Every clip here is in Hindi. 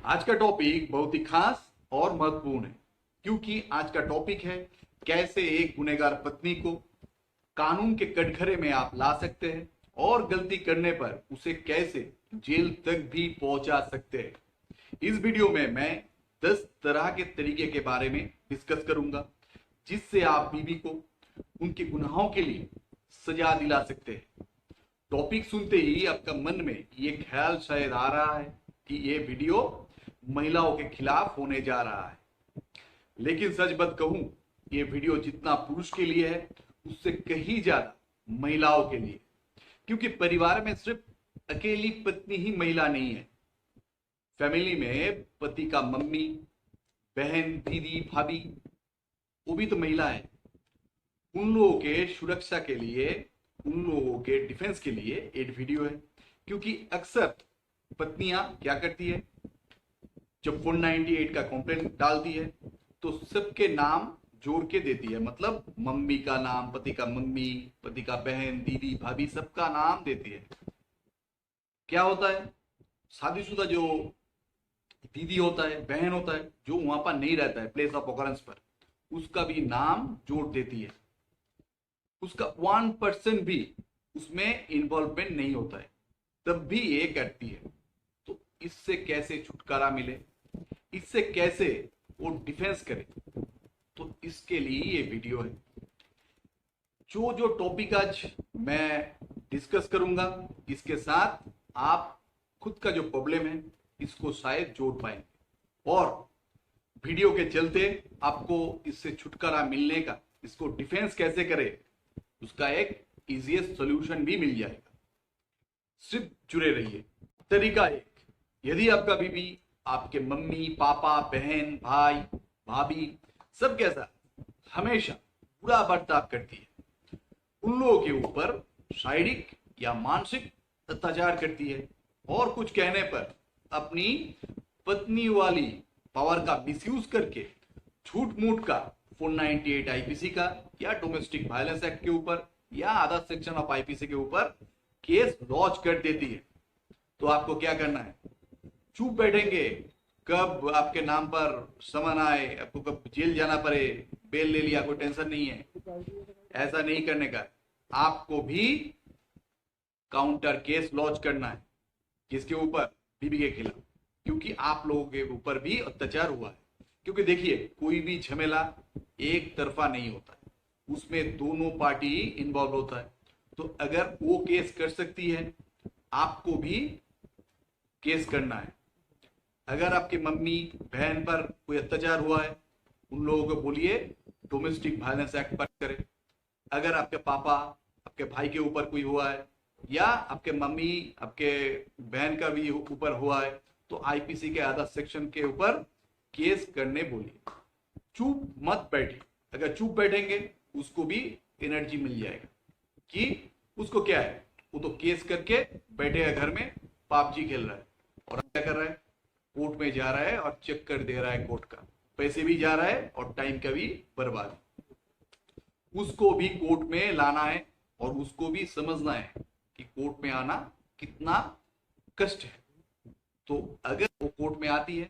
आज का टॉपिक बहुत ही खास और महत्वपूर्ण है क्योंकि आज का टॉपिक है कैसे एक गुनहगार पत्नी को कानून के कटघरे में आप ला सकते हैं और गलती करने पर उसे कैसे जेल तक भी पहुंचा सकते हैं। इस वीडियो में मैं 10 तरह के तरीके के बारे में डिस्कस करूंगा जिससे आप बीवी को उनके गुनाहों के लिए सजा दिला सकते हैं। टॉपिक सुनते ही आपका मन में ये ख्याल शायद आ रहा है कि ये वीडियो महिलाओं के खिलाफ होने जा रहा है, लेकिन सच बात कहूं, ये वीडियो जितना पुरुष के लिए है उससे कहीं ज्यादा महिलाओं के लिए, क्योंकि परिवार में सिर्फ अकेली पत्नी ही महिला नहीं है। फैमिली में पति का मम्मी, बहन, दीदी, भाभी, वो भी तो महिला है। उन लोगों के सुरक्षा के लिए, उन लोगों के डिफेंस के लिए एक वीडियो है, क्योंकि अक्सर पत्नियां क्या करती है, जब 498 का कंप्लेंट डालती है तो सबके नाम जोड़ के देती है, मतलब मम्मी का नाम, पति का मम्मी, पति का बहन, दीदी, भाभी, सबका नाम देती है। क्या होता है, शादीशुदा जो दीदी होता है, बहन होता है, जो वहां पर नहीं रहता है प्लेस ऑफ ऑकरेंस पर, उसका भी नाम जोड़ देती है। उसका 1% भी उसमें इन्वॉल्वमेंट नहीं होता है, तब भी ये करती है। तो इससे कैसे छुटकारा मिले, इससे कैसे वो डिफेंस करे, तो इसके लिए ये वीडियो है। जो टॉपिक आज मैं डिस्कस करूंगा, इसके साथ आप खुद का जो प्रॉब्लम है इसको शायद जोड़ पाएंगे और वीडियो के चलते आपको इससे छुटकारा मिलने का, इसको डिफेंस कैसे करे, उसका एक इजीएस्ट सॉल्यूशन भी मिल जाएगा। सिर्फ जुड़े रहिए। तरीका 1, यदि आपका बीवी आपके मम्मी, पापा, बहन, भाई, भाभी सब के साथ हमेशा बुरा बर्ताव करती है, उन लोगों के ऊपर शारीरिक या मानसिक अत्याचार करती है और कुछ कहने पर अपनी पत्नी वाली पावर का मिसयूज करके झूठ मूठ का 498 आईपीसी का या डोमेस्टिक वायलेंस एक्ट के ऊपर या अदर सेक्शन ऑफ आईपीसी के ऊपर केस लॉन्च कर देती है, तो आपको क्या करना है? चुप बैठेंगे? कब आपके नाम पर समन आए, आपको कब जेल जाना पड़े, बेल ले लिया, कोई टेंशन नहीं है। ऐसा नहीं करने का, आपको भी काउंटर केस लॉन्च करना है। किसके ऊपर? बीवी के खिलाफ, क्योंकि आप लोगों के ऊपर भी अत्याचार हुआ है। क्योंकि देखिए, कोई भी झमेला एक तरफा नहीं होता है, उसमें दोनों पार्टी इन्वॉल्व होता है। तो अगर वो केस कर सकती है, आपको भी केस करना है। अगर आपकी मम्मी, बहन पर कोई अत्याचार हुआ है, उन लोगों को बोलिए डोमेस्टिक वायलेंस एक्ट पर करें। अगर आपके पापा, आपके भाई के ऊपर कोई हुआ है या आपके मम्मी, आपके बहन का भी ऊपर हुआ है, तो आईपीसी के आधा सेक्शन के ऊपर केस करने बोलिए। चुप मत बैठिए। अगर चुप बैठेंगे उसको भी एनर्जी मिल जाएगा कि उसको क्या है, वो तो केस करके बैठेगा घर में, पबजी खेल रहा है और क्या कर रहा है, कोर्ट में जा रहा है और चेक कर दे रहा है, कोर्ट का पैसे भी जा रहा है और टाइम का भी बर्बाद। उसको भी कोर्ट में लाना है और उसको भी समझना है कि कोर्ट में आना कितना कष्ट है। तो अगर वो कोर्ट में आती है,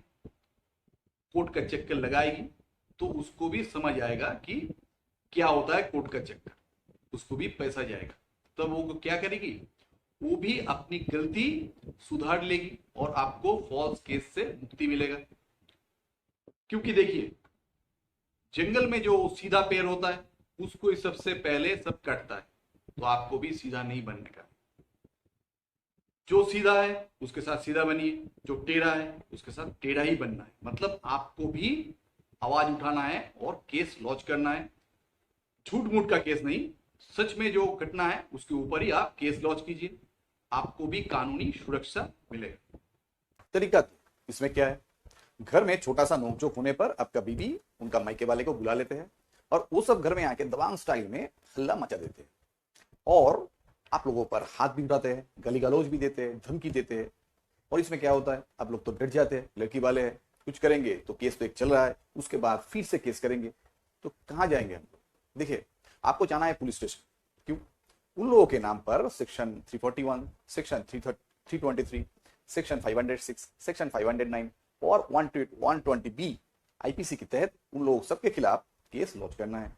कोर्ट का चक्कर लगाएगी, तो उसको भी समझ आएगा कि क्या होता है कोर्ट का चक्कर, उसको भी पैसा जाएगा। तब वो क्या करेगी, वो भी अपनी गलती सुधार लेगी और आपको फॉल्स केस से मुक्ति मिलेगा। क्योंकि देखिए, जंगल में जो सीधा पेड़ होता है उसको ही सबसे पहले सब कटता है, तो आपको भी सीधा नहीं बनने का। जो सीधा है उसके साथ सीधा बनिए, जो टेढ़ा है उसके साथ टेढ़ा ही बनना है। मतलब आपको भी आवाज उठाना है और केस लॉन्च करना है। झूठ मूठ का केस नहीं, सच में जो घटना है उसके ऊपर ही आप केस लॉन्च कीजिए, आपको भी कानूनी सुरक्षा मिलेगा। तरीका 2, इसमें क्या है, घर में छोटा सा नोकझोंक होने पर आपका बीवी उनका मायके वाले को बुला लेते हैं और वो सब घर में आके दबंग स्टाइल में हल्ला मचा देते हैं और आप लोगों पर हाथ भी उठाते हैं, गाली गलौज भी देते हैं, धमकी देते हैं। और इसमें क्या होता है, आप लोग तो डर जाते हैं, लड़की वाले हैं, कुछ करेंगे तो केस तो एक चल रहा है, उसके बाद फिर से केस करेंगे, तो कहां जाएंगे हम लोग? देखिए, आपको जाना है पुलिस स्टेशन। क्यों? उन लोगों के नाम पर सेक्शन 341, सेक्शन 323, सेक्शन 506, सेक्शन 509 और 120B आईपीसी के तहत उन लोग सबके खिलाफ केस लॉन्च करना है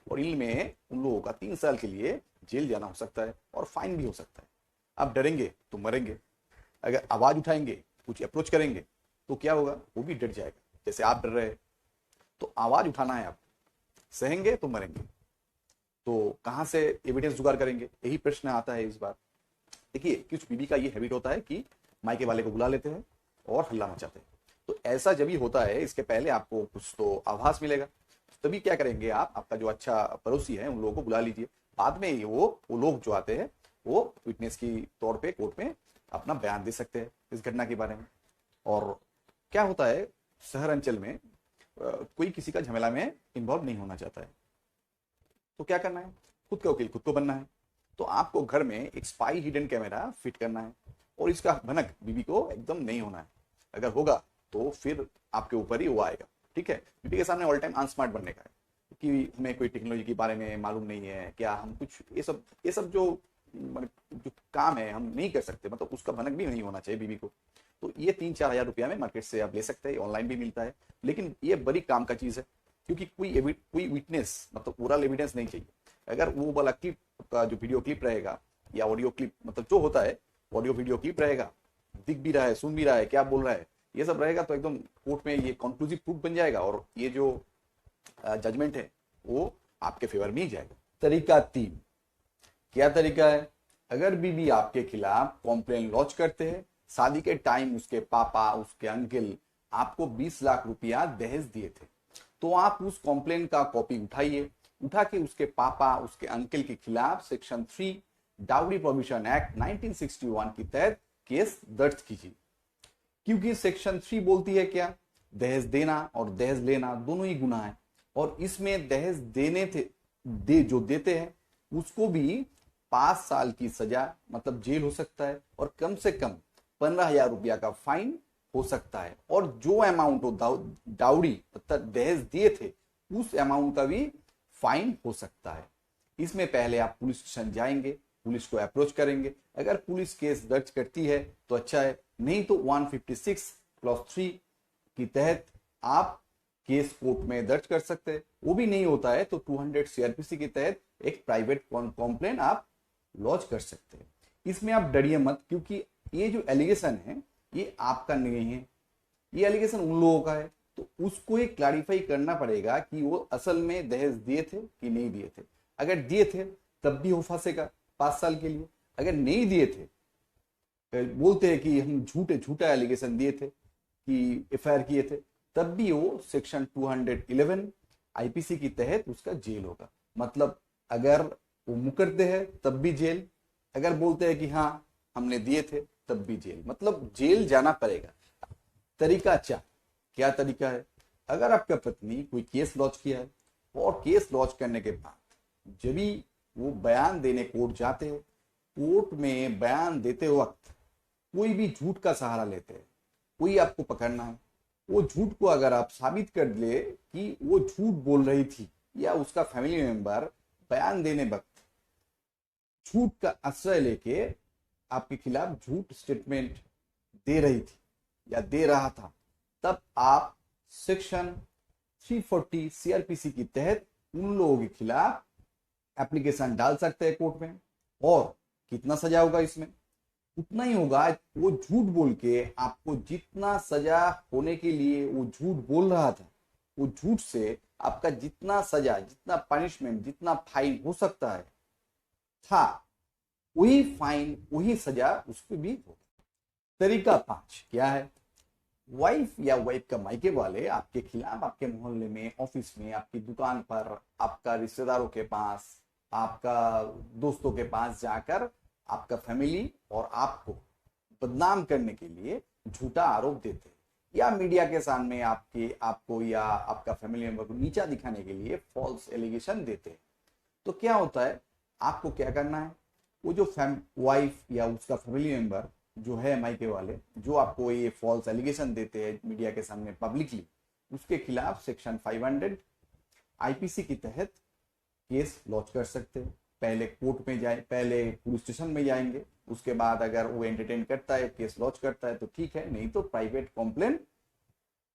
और इनमें उन लोगों का 3 साल के लिए जेल जाना हो सकता है और फाइन भी हो सकता है। आप डरेंगे तो मरेंगे, अगर आवाज उठाएंगे, कुछ अप्रोच करेंगे तो क्या होगा, वो भी डर जाएगा जैसे आप डर रहे हैं। तो आवाज उठाना है, आप सहेंगे तो मरेंगे। तो कहां से एविडेंस जुगाड़ करेंगे, यही प्रश्न आता है इस बार। देखिए कुछ बीबी का ये हैबिट होता है कि मायके वाले को बुला लेते हैं और हल्ला मचाते हैं। तो ऐसा जब ही होता है, इसके पहले आपको कुछ तो आभास मिलेगा, तभी क्या करेंगे आप, आपका जो अच्छा पड़ोसी है उन लोगों को बुला लीजिए। बाद में ही वो लोग जो आते हैं वो विटनेस की तौर पे कोर्ट में अपना बयान दे सकते हैं इस घटना के बारे में। और क्या होता है, शहर अंचल में कोई किसी का झमेला में इन्वॉल्व नहीं होना चाहता है, तो क्या करना है, खुद का वकील खुद को बनना है। तो आपको घर में एक स्पाई हिडन कैमरा फिट करना है और इसका भनक बीबी को एकदम नहीं होना है। अगर होगा तो फिर आपके ऊपर ही वो आएगा। ठीक है, बीबी के सामने ऑल टाइम अनस्मार्ट बनने का है कि हमें कोई टेक्नोलॉजी के बारे में मालूम नहीं है, क्या हम कुछ ये सब जो काम है हम नहीं कर सकते, मतलब उसका भनक भी नहीं होना चाहिए बीबी को। तो ये 3-4 हजार रुपया में मार्केट से आप ले सकते हैं, ऑनलाइन भी मिलता है। लेकिन ये बड़ी काम का चीज है क्योंकि कोई विटनेस मतलब ओरल एविडेंस नहीं चाहिए। अगर वो वाला क्लिप का जो वीडियो क्लिप रहेगा या ऑडियो क्लिप, मतलब जो होता है ऑडियो वीडियो क्लिप रहेगा, दिख भी रहा है, सुन भी रहा है, क्या बोल रहा है, ये सब रहेगा, तो एकदम कोर्ट में ये कंक्लूसिव प्रूफ बन जाएगा और ये जो जजमेंट है वो आपके फेवर में ही जाएगा। तरीका 3, क्या तरीका है, अगर बीबी आपके खिलाफ कॉम्प्लेन लॉन्च करते हैं, शादी के टाइम उसके पापा उसके अंकल आपको 20 लाख रुपया दहेज दिए थे, तो आप उस कॉम्प्लेन का कॉपी उठाइए, उठा के उसके पापा उसके अंकल के खिलाफ सेक्शन 3 डाउरी प्रोहिबिशन एक्ट 1961 के तहत केस दर्ज कीजिए। क्योंकि सेक्शन 3 बोलती है क्या, दहेज देना और दहेज लेना दोनों ही गुनाह है और इसमें दहेज जो देते हैं उसको भी 5 साल की सजा मतलब जेल हो सकता है और कम से कम 15,000 रुपया का फाइन हो सकता है। और जो अमाउंट डाउरी मतलब दहेज दिए थे उस अमाउंट का भी फाइन हो सकता है। इसमें पहले आप पुलिस स्टेशन जाएंगे, पुलिस को अप्रोच करेंगे, अगर पुलिस केस दर्ज करती है तो अच्छा है, नहीं तो 156(3) के तहत आप केस कोर्ट में दर्ज कर सकते हैं। वो भी नहीं होता है तो 200 CRPC के तहत एक प्राइवेट कॉम्प्लेन आप लॉन्च कर सकते हैं। इसमें आप डरिए मत, क्योंकि ये जो एलिगेशन है ये आपका नहीं है, ये एलिगेशन उन लोगों का है, तो उसको ये क्लैरिफाई करना पड़ेगा कि वो असल में दहेज दिए थे कि नहीं दिए थे। अगर दिए थे तब भी हो फंसेगा 5 साल के लिए, अगर नहीं दिए थे, बोलते हैं कि हम झूठा एलिगेशन दिए थे कि FIR किए थे, तब भी वो सेक्शन 211 आईपीसी के तहत उसका जेल होगा। मतलब अगर वो मुकरते हैं तब भी जेल, अगर बोलते हैं कि हाँ हमने दिए थे तब भी जेल, मतलब जेल जाना पड़ेगा। तरीका 4, क्या तरीका है, अगर आपका पत्नी कोई केस लॉन्च किया है और केस लॉन्च करने के बाद जब भी वो बयान देने कोर्ट जाते हैं, कोर्ट में बयान देते वक्त कोई भी झूठ का सहारा लेते हैं, कोई आपको पकड़ना है, वो झूठ को अगर आप साबित कर ले कि वो झूठ बोल रही थी या उसका फैमिली मेंबर बयान देने वक्त झूठ का आश्रय लेके आपके खिलाफ झूठ स्टेटमेंट दे रही थी या दे रहा था, तब आप सेक्शन 340 CRPC के तहत उन लोगों के खिलाफ एप्लीकेशन डाल सकते हैं कोर्ट में। और कितना सजा होगा इसमें, उतना ही होगा, वो झूठ बोल के आपको जितना सजा होने के लिए वो झूठ बोल रहा था, वो झूठ से आपका जितना सजा, जितना पनिशमेंट, जितना फाइन हो सकता है था, वही फाइन वही सजा उसको भी होगा। तरीका 5 क्या है, वाइफ या वाइफ का मायके वाले आपके खिलाफ आपके मोहल्ले में, ऑफिस में, आपकी दुकान पर, आपका रिश्तेदारों के पास, आपका दोस्तों के पास जाकर आपका फैमिली और आपको बदनाम करने के लिए झूठा आरोप देते हैं, या मीडिया के सामने आपको या आपका फैमिली मेंबर को नीचा दिखाने के लिए फॉल्स एलिगेशन देते हैं। तो क्या होता है, आपको क्या करना है, वो जो वाइफ या उसका फैमिली मेंबर जो है मायके वाले, जो आपको ये फॉल्स एलिगेशन देते हैं मीडिया के सामने पब्लिकली, उसके खिलाफ सेक्शन 500 आईपीसी के तहत केस लॉन्च कर सकते हैं। पहले कोर्ट में जाए, पहले पुलिस स्टेशन में जाएंगे, उसके बाद अगर वो एंटरटेन करता है, केस लॉन्च करता है तो ठीक है, नहीं तो प्राइवेट कॉम्प्लेन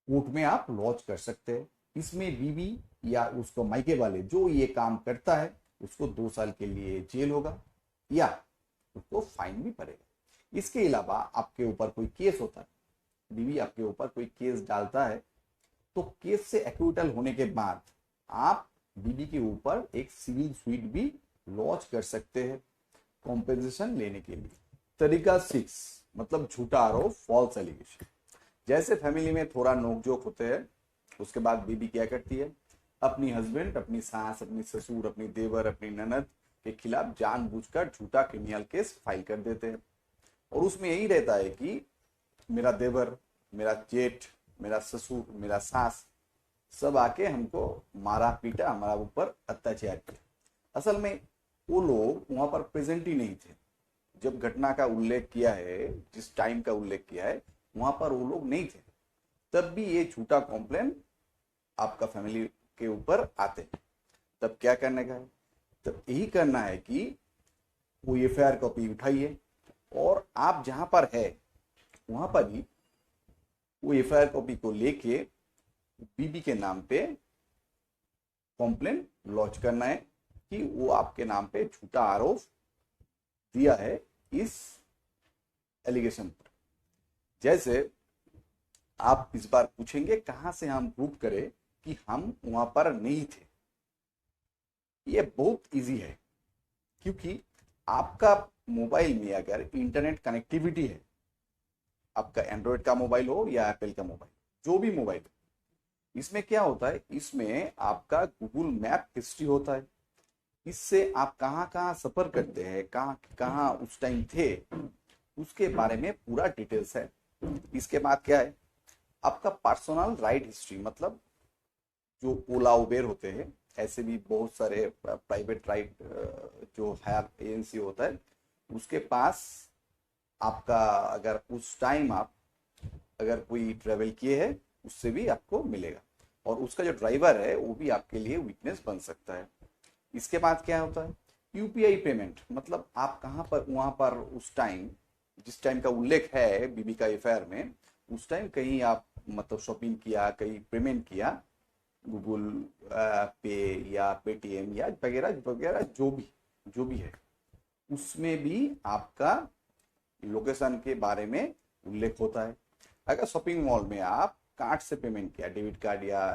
कोर्ट में आप लॉन्च कर सकते हैं। इसमें बीवी या उसको मायके वाले जो ये काम करता है उसको 2 साल के लिए जेल होगा या उसको फाइन भी पड़ेगा। इसके अलावा आपके ऊपर कोई केस होता है, बीवी आपके ऊपर कोई केस डालता है, तो केस से एक्विटल होने के बाद आप बीवी के ऊपर एक सिविल सूट भी लॉन्च कर सकते हैं कॉम्पेंसेशन लेने के लिए। तरीका 6 मतलब झूठा आरोप, फॉल्स एलिगेशन। जैसे फैमिली में थोड़ा नोकझोंक होते हैं, उसके बाद बीबी क्या करती है, अपनी हस्बैंड, अपनी सास, अपनी ससुर, अपनी देवर, अपनी ननद के खिलाफ जानबूझकर झूठा क्रिमिनल केस फाइल कर देते हैं। और उसमें यही रहता है कि मेरा देवर, मेरा जेठ, मेरा ससुर, मेरा सास सब आके हमको मारा पीटा, हमारा ऊपर अत्याचार किया। असल में वो लोग वहां पर प्रेजेंट ही नहीं थे जब घटना का उल्लेख किया है, जिस टाइम का उल्लेख किया है वहां पर वो लोग नहीं थे, तब भी ये झूठा कॉम्प्लेन आपका फैमिली के ऊपर आते हैं। तब क्या करने का है, तब यही करना है कि वो एफआईआर कॉपी उठाइए और आप जहां पर है वहां पर ही वो एफआईआर कॉपी को लेके बीबी के नाम पे कॉम्प्लेन लॉन्च करना है कि वो आपके नाम पे झूठा आरोप दिया है इस एलिगेशन पर। जैसे आप इस बार पूछेंगे कहां से हम प्रूव करें कि हम वहां पर नहीं थे। ये बहुत इजी है, क्योंकि आपका मोबाइल में अगर इंटरनेट कनेक्टिविटी है, आपका एंड्रॉयड का मोबाइल हो या एप्पल का मोबाइल, जो भी मोबाइल, इसमें क्या होता है, इसमें आपका गूगल मैप हिस्ट्री होता है। इससे आप कहाँ कहाँ सफर करते हैं, कहाँ कहाँ उस टाइम थे, उसके बारे में पूरा डिटेल्स है। इसके बाद क्या है, आपका पर्सनल राइड हिस्ट्री, मतलब जो ओला उबेर होते हैं, ऐसे भी बहुत सारे प्राइवेट राइड जो हायर एजेंसी होता है, उसके पास आपका अगर उस टाइम आप अगर कोई ट्रेवल किए हैं उससे भी आपको मिलेगा, और उसका जो ड्राइवर है वो भी आपके लिए विटनेस बन सकता है। इसके बाद क्या होता है, यूपीआई पेमेंट, मतलब आप कहाँ पर वहां पर उस टाइम जिस टाइम का उल्लेख है बीबी का एफआईआर में, उस टाइम कहीं आप मतलब शॉपिंग किया, कहीं पेमेंट किया, गूगल पे या पेटीएम या वगैरह वगैरह जो भी है, उसमें भी आपका लोकेशन के बारे में उल्लेख होता है। अगर शॉपिंग मॉल में आप कार्ड से पेमेंट किया, डेबिट कार्ड या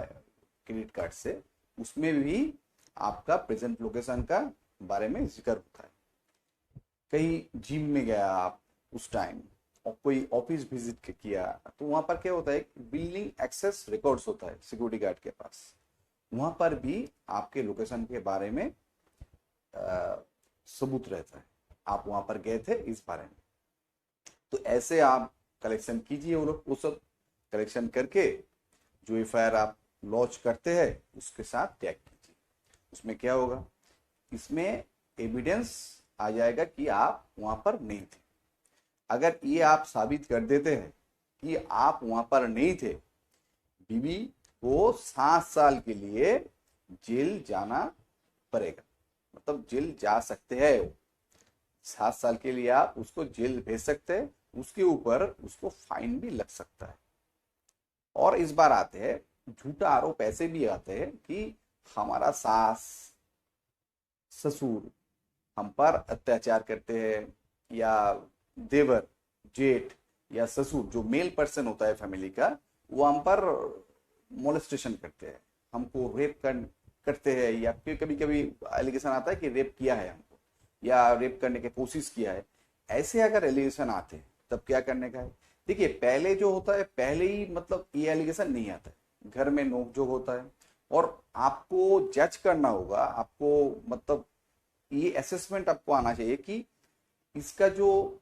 क्रेडिट कार्ड से, उसमें भी आपका प्रेजेंट लोकेशन का बारे में जिक्र होता है। कहीं जिम में गया आप उस टाइम, और कोई ऑफिस विजिट किया, तो वहां पर क्या होता है, बिल्डिंग एक्सेस रिकॉर्ड्स होता है सिक्योरिटी गार्ड के पास, वहां पर भी आपके लोकेशन के बारे में सबूत रहता है, आप वहां पर गए थे इस बारे में। तो ऐसे आप कलेक्शन कीजिए, वो सब कलेक्शन करके जो एफआईआर आप लॉन्च करते हैं उसके साथ टैग कीजिए। उसमें क्या होगा, इसमें एविडेंस आ जाएगा कि आप वहां पर नहीं थे। अगर ये आप साबित कर देते हैं कि आप वहां पर नहीं थे, बीवी को 7 साल के लिए जेल जाना पड़ेगा, मतलब जेल जा सकते हैं वो 7 साल के लिए, आप उसको जेल भेज सकते हैं, उसके ऊपर उसको फाइन भी लग सकता है। और इस बार आते हैं झूठा आरोप ऐसे भी आते हैं कि हमारा सास ससुर हम पर अत्याचार करते हैं, या देवर जेठ या ससुर जो मेल पर्सन होता है फैमिली का, वो हम पर मोलेस्टेशन करते हैं, हमको रेप करते हैं, या फिर कभी कभी एलिगेशन आता है कि रेप किया है हमको, या रेप करने की कोशिश किया है। ऐसे अगर एलिगेशन आते हैं तब क्या करने का है, देखिए पहले जो होता है, पहले ही मतलब ये एलिगेशन नहीं आता है, घर में नोकझोंक होता है, और आपको जज करना होगा, आपको मतलब ये असेसमेंट आपको आना चाहिए कि इसका जो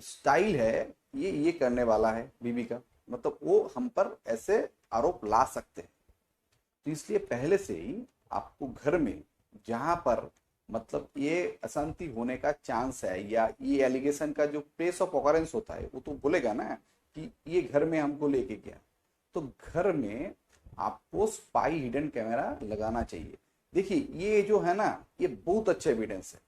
स्टाइल है ये करने वाला है बीबी का, मतलब वो हम पर ऐसे आरोप ला सकते हैं। तो इसलिए पहले से ही आपको घर में जहां पर मतलब ये अशांति होने का चांस है, या ये एलिगेशन का जो प्लेस ऑफ ऑकरेंस होता है, वो तो बोलेगा ना कि ये घर में हमको लेके गया, तो घर में आपको स्पाई हिडन कैमरा लगाना चाहिए। देखिए ये जो है ना, ये बहुत अच्छा एविडेंस है।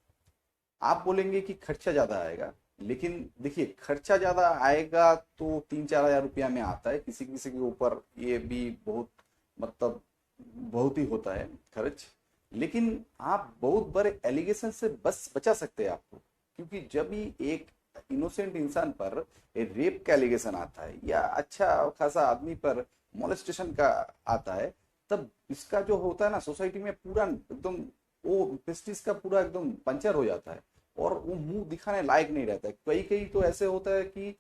आप बोलेंगे कि खर्चा ज्यादा आएगा, लेकिन देखिए खर्चा ज्यादा आएगा तो 3-4 हजार रुपया में आता है, किसी किसी के ऊपर ये भी बहुत मतलब बहुत ही होता है खर्च। लेकिन आप बहुत बड़े एलिगेशन से बस बचा सकते हैं आपको, क्योंकि जब भी एक इनोसेंट इंसान पर रेप का एलिगेशन आता है या अच्छा खासा आदमी पर मोलेस्टेशन का आता है, तब इसका जो होता है ना सोसाइटी में पूरा एकदम वो प्रेस्टीज का पूरा एकदम पंचर हो जाता है और वो मुंह दिखाने लायक नहीं रहता है। कई कई तो ऐसे होता है कि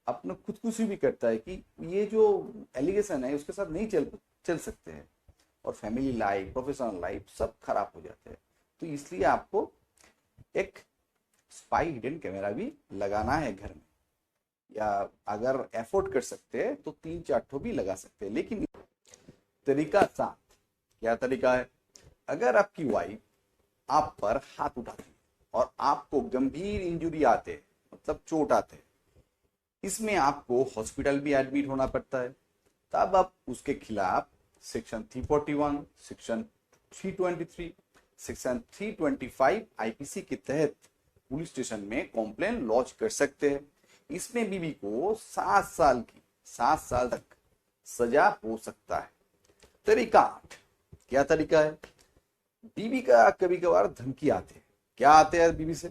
अपने खुदकुशी भी करता है कि ये जो एलिगेशन है उसके साथ नहीं चल चल सकते हैं, और फैमिली लाइफ प्रोफेशनल लाइफ सब खराब हो जाते हैं। तो इसलिए आपको एक स्पाई हिडन कैमरा भी लगाना है घर में, या अगर एफोर्ड कर सकते हैं तो 3-4 ठो भी लगा सकते हैं। लेकिन तरीका 7, क्या तरीका है? अगर आपकी वाइफ आप पर हाथ उठाती है और आपको गंभीर इंजुरी आते हैं, मतलब चोट आते हैं, इसमें आपको हॉस्पिटल भी एडमिट होना पड़ता है, तब आप उसके खिलाफ सेक्शन 341, सेक्शन 323, सेक्शन 325 आईपीसी के तहत पुलिस स्टेशन में कंप्लेन लॉन्च कर सकते हैं। इसमें बीवी को 7 साल तक सजा हो सकता है। तरीका 8, क्या तरीका है? बीवी का कभी कभार धमकी आते हैं। क्या आते हैं बीवी से?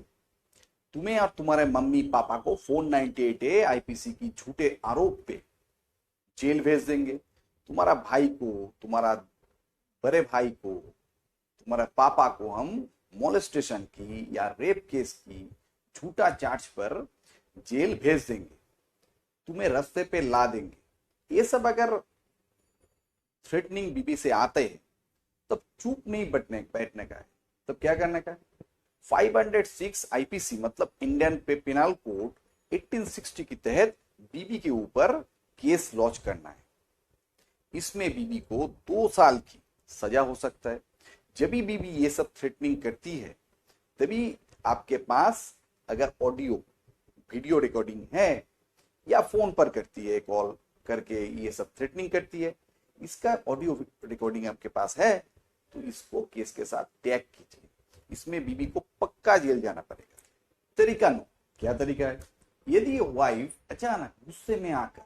तुम्हें और तुम्हारे मम्मी पापा को 498A आईपीसी की झूठे आरोप पे जेल भेज देंगे। तुम्हारा भाई को, तुम्हारा बड़े भाई को, तुम्हारे पापा को हम मोलेस्टेशन की या रेप केस की झूठा चार्ज पर जेल भेज देंगे, तुम्हें रास्ते पे ला देंगे। ये सब अगर थ्रेटनिंग बीबी से आते हैं तब चुप नहीं बैठने का है, तब क्या करने का है? 506 आईपीसी मतलब इंडियन पेनल कोड 1860 के तहत बीबी के ऊपर केस लॉन्च करना है। इसमें बीबी को 2 साल की सजा हो सकता है। जब भी बीबी ये सब थ्रेटनिंग करती है तभी आपके पास अगर ऑडियो वीडियो रिकॉर्डिंग है या फोन पर करती है कॉल करके ये सब थ्रेटनिंग करती है, इसका ऑडियो रिकॉर्डिंग आपके पास है तो इसको केस के साथ टैग कीजिए। इसमें बीबी को पक्का जेल जाना पड़ेगा। तरीका 9, क्या तरीका है? यदि वाइफ अचानक गुस्से में आकर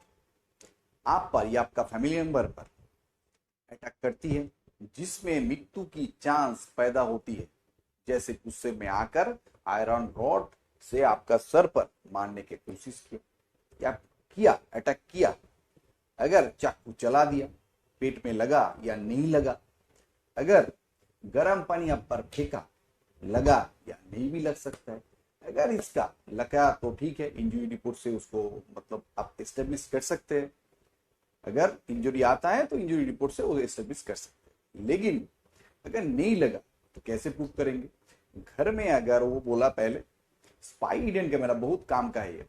आप पर या आपका फैमिली मेंबर पर अटैक करती है जिसमें मृत्यु की चांस पैदा होती है, जैसे गुस्से में आकर आयरन रॉड से आपका सर पर मारने की कोशिश की या अटैक किया, अगर चाकू चला दिया, पेट में लगा या नहीं लगा, अगर गर्म पानी आप पर फेंका, लगा या नहीं भी लग सकता है। अगर इसका लगा तो ठीक है, इंजरी रिपोर्ट से उसको मतलब आप एस्टेब्लिश कर सकते हैं। अगर इंजरी आता है तो इंजरी रिपोर्ट से वो एस्टेब्लिश कर सकते हैं। लेकिन अगर नहीं लगा तो कैसे प्रूव करेंगे? घर में अगर वो बोला पहले स्पाई हिडन कैमरा बहुत काम का है,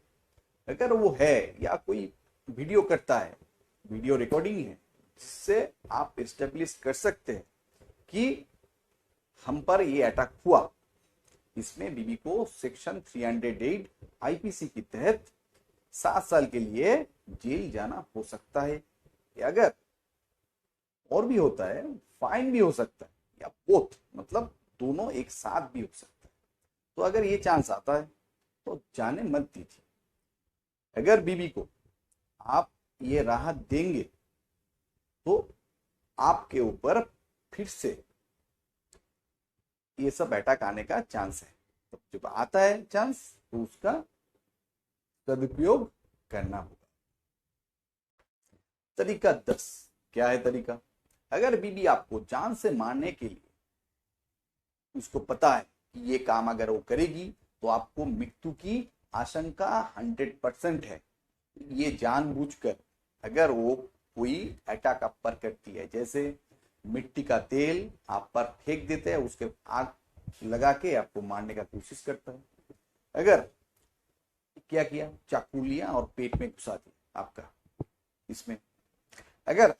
अगर वो है या कोई वीडियो करता है, वीडियो रिकॉर्डिंग है जिससे आप एस्टेब्लिश कर सकते हैं कि हम पर ये अटैक हुआ, इसमें बीबी को सेक्शन 308 आईपीसी के तहत 7 साल के लिए जेल जाना हो सकता है। अगर और भी होता है फाइन भी हो सकता है, या बोथ मतलब दोनों एक साथ भी हो सकता है। तो अगर ये चांस आता है तो जाने मत दीजिए। अगर बीबी को आप ये राहत देंगे तो आपके ऊपर फिर से ये सब अटैक आने का चांस है। तो जब आता है चांस तो उसका सदुपयोग करना होगा। तरीका 10, क्या है तरीका? अगर बीबी आपको जान से मारने के लिए उसको पता है कि ये काम अगर वो करेगी तो आपको मृत्यु की आशंका 100% है, ये जानबूझकर अगर वो कोई अटैक आप पर करती है, जैसे मिट्टी का तेल आप पर फेंक देते हैं, उसके आग लगा के आपको मारने का कोशिश करता है। अगर क्या किया, चाकू लिया और पेट में घुसा दिया आपका, इसमें अगर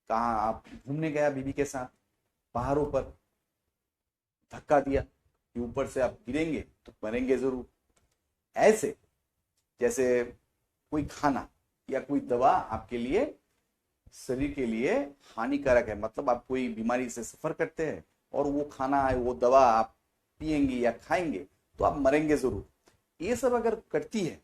कहा आप घूमने गया बीबी के साथ पहाड़ों पर, धक्का दिया कि ऊपर से आप गिरेंगे तो मरेंगे जरूर, ऐसे जैसे कोई खाना या कोई दवा आपके लिए शरीर के लिए हानिकारक है, मतलब आप कोई बीमारी से सफर करते हैं और वो खाना है वो दवा आप पिएंगे या खाएंगे तो आप मरेंगे जरूर, ये सब अगर करती है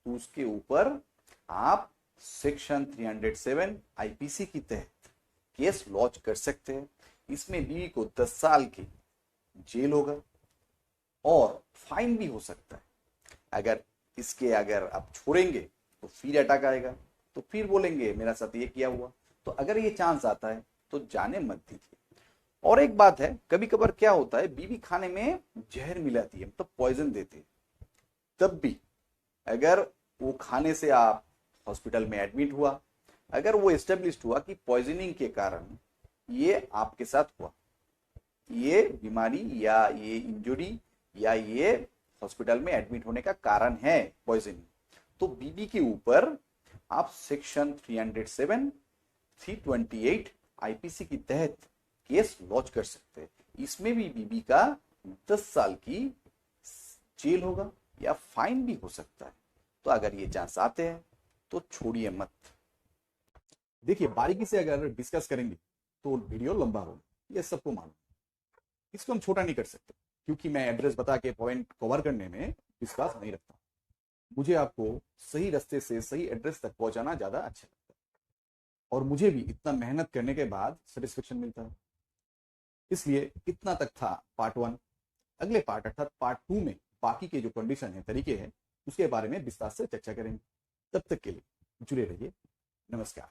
तो उसके ऊपर आप सेक्शन 307 आईपीसी की तहत केस लॉन्च कर सकते हैं। इसमें बीवी को 10 साल की जेल होगा और फाइन भी हो सकता है। अगर आप छोड़ेंगे तो फिर अटैक आएगा, तो फिर बोलेंगे मेरा साथ ये किया हुआ। तो अगर ये चांस आता है तो जाने मत दीजिए। और एक बात है, कभी कभार क्या होता है, बीवी खाने में जहर मिलाती है, मतलब पॉइजन देते हैं। तब भी अगर वो खाने से आप हॉस्पिटल में एडमिट हुआ, अगर वो एस्टेब्लिश हुआ कि पॉइजनिंग के कारण ये आपके साथ हुआ, ये बीमारी या ये इंजुरी या ये हॉस्पिटल में एडमिट होने का कारण है पॉइजनिंग, तो बीबी के ऊपर आप सेक्शन 307 328 आईपीसी की तहत केस लॉन्च कर सकते हैं। इसमें भी बीबी का 10 साल की जेल होगा या फाइन भी हो सकता है। तो अगर ये चांस आते हैं तो छोड़िए मत। देखिए, बारीकी से अगर डिस्कस करेंगे तो वीडियो लंबा होगा, ये सबको मालूम। इसको हम छोटा नहीं कर सकते, क्योंकि मैं एड्रेस बता के पॉइंट कवर करने में विश्वास नहीं रखता। मुझे आपको सही रास्ते से सही एड्रेस तक पहुंचाना ज्यादा अच्छा लगता है, और मुझे भी इतना मेहनत करने के बाद सेटिस्फेक्शन मिलता है। इसलिए इतना तक था पार्ट 1। अगले पार्ट अर्थात पार्ट 2 में बाकी के जो कंडीशन है, तरीके हैं, उसके बारे में विस्तार से चर्चा करेंगे। तब तक के लिए जुड़े रहिए। नमस्कार।